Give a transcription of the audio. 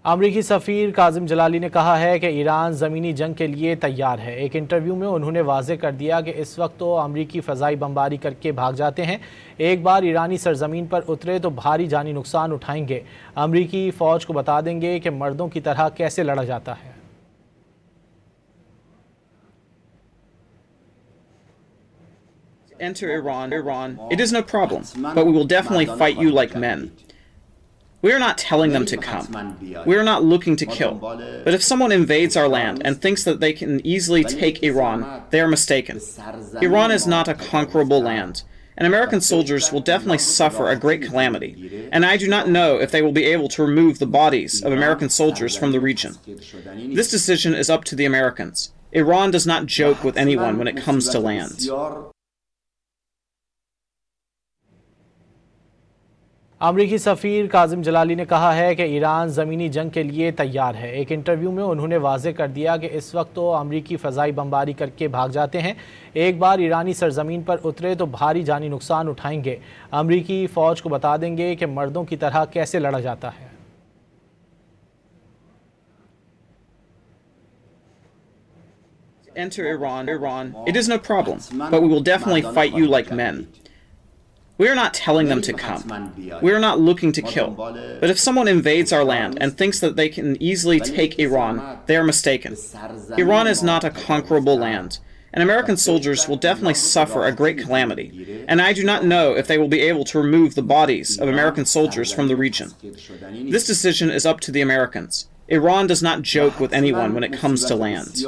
अमरीकी सफ़ीर काजिम जलाली ने कहा है कि ईरान ज़मीनी जंग के लिए तैयार है। एक इंटरव्यू में उन्होंने वाज़ेह कर दिया कि इस वक्त तो अमरीकी फ़ज़ाई बमबारी करके भाग जाते हैं, एक बार ईरानी सरजमीन पर उतरे तो भारी जानी नुकसान उठाएंगे। अमरीकी फ़ौज को बता देंगे कि मर्दों की तरह कैसे लड़ा जाता है। Enter Iran, it is no problem, but we will definitely fight you like men. We are not telling them to come. We are not looking to kill. But if someone invades our land and thinks that they can easily take Iran, they are mistaken. Iran is not a conquerable land, and American soldiers will definitely suffer a great calamity, and I do not know if they will be able to remove the bodies of American soldiers from the region. This decision is up to the Americans. Iran does not joke with anyone when it comes to land. अमरीकी सफ़ीर काजिम जलाली ने कहा है कि Iran ज़मीनी जंग के लिए तैयार है। एक इंटरव्यू में उन्होंने वाज़ेह कर दिया कि इस वक्त तो अमरीकी फ़ज़ाई बमबारी करके भाग जाते हैं, एक बार ईरानी सरजमीन पर उतरे तो भारी जानी नुकसान उठाएंगे। अमरीकी फ़ौज को बता देंगे कि मर्दों की तरह कैसे लड़ा जाता है। Enter Iran, it is no problem, but we will definitely fight you like men. We are not telling them to come. We are not looking to kill. But if someone invades our land and thinks that they can easily take Iran, they are mistaken. Iran is not a conquerable land, and American soldiers will definitely suffer a great calamity, and I do not know if they will be able to remove the bodies of American soldiers from the region. This decision is up to the Americans. Iran does not joke with anyone when it comes to land.